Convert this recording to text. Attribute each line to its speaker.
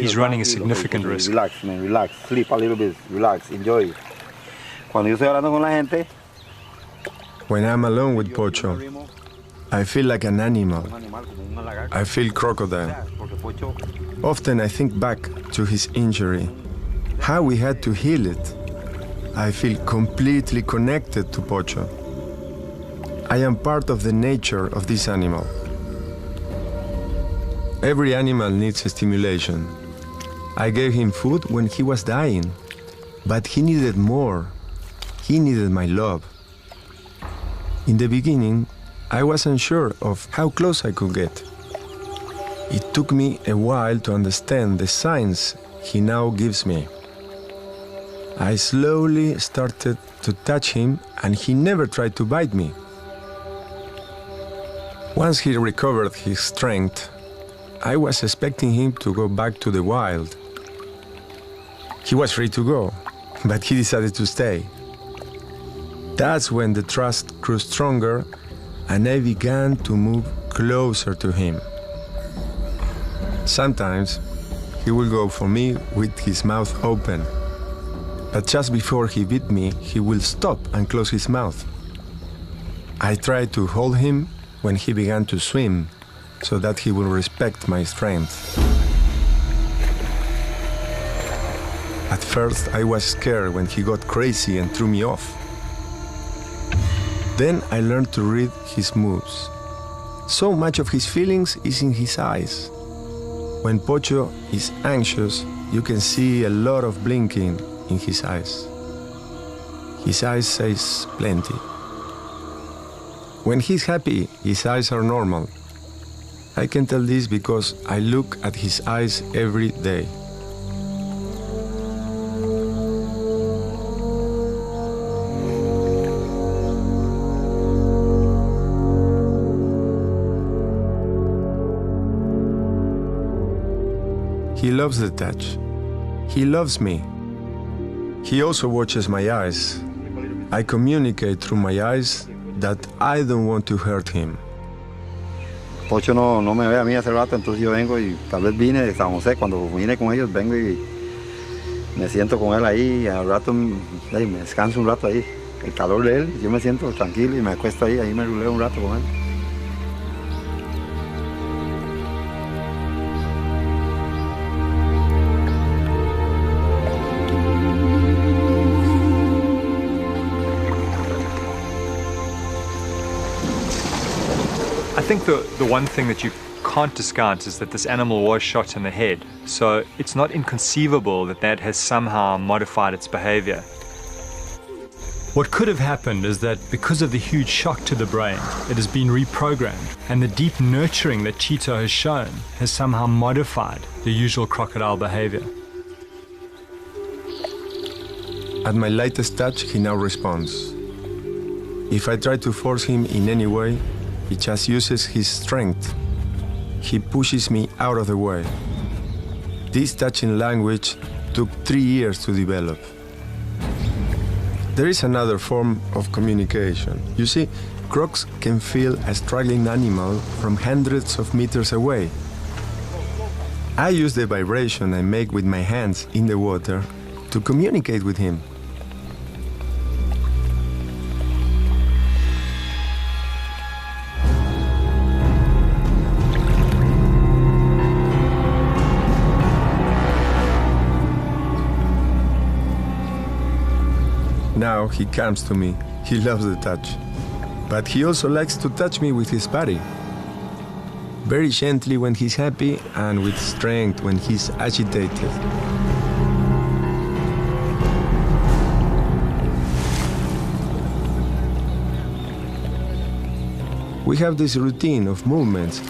Speaker 1: he's running a significant risk.
Speaker 2: Relax, man, relax. Sleep a little bit, relax, enjoy. Cuando yo estoy hablando con la gente,
Speaker 3: when I'm alone with Pocho, I feel like an animal. I feel crocodile. Often I think back to his injury, how we had to heal it. I feel completely connected to Pocho. I am part of the nature of this animal. Every animal needs stimulation. I gave him food when he was dying, but he needed more. He needed my love. In the beginning, I was unsure of how close I could get. It took me a while to understand the signs he now gives me. I slowly started to touch him, and he never tried to bite me. Once he recovered his strength, I was expecting him to go back to the wild. He was free to go, but he decided to stay. That's when the trust grew stronger, and I began to move closer to him. Sometimes he will go for me with his mouth open, but just before he bit me, he will stop and close his mouth. I tried to hold him when he began to swim, so that he will respect my strength. At first, I was scared when he got crazy and threw me off. Then I learned to read his moves. So much of his feelings is in his eyes. When Pocho is anxious, you can see a lot of blinking in his eyes. His eyes says plenty. When he's happy, his eyes are normal. I can tell this because I look at his eyes every day. He loves the touch. He loves me. He also watches my eyes. I communicate through my eyes that I don't want to hurt him.
Speaker 2: Pocho no me ve a mí hace rato, entonces yo vengo y tal vez vine de San José. Cuando vine con ellos, vengo y me siento con él ahí. Y al rato me descanso un rato ahí. El calor de él, yo me siento tranquilo y me acuesto ahí me ruleo un rato con él.
Speaker 1: I think the one thing that you can't discount is that this animal was shot in the head, so it's not inconceivable that that has somehow modified its behavior. What could have happened is that because of the huge shock to the brain, it has been reprogrammed, and the deep nurturing that Cheeto has shown has somehow modified the usual crocodile behavior.
Speaker 3: At my lightest touch, he now responds. If I try to force him in any way, he just uses his strength. He pushes me out of the way. This touching language took 3 years to develop. There is another form of communication. You see, crocs can feel a struggling animal from hundreds of meters away. I use the vibration I make with my hands in the water to communicate with him. Now he comes to me. He loves the touch. But he also likes to touch me with his body. Very gently when he's happy and with strength when he's agitated. We have this routine of movements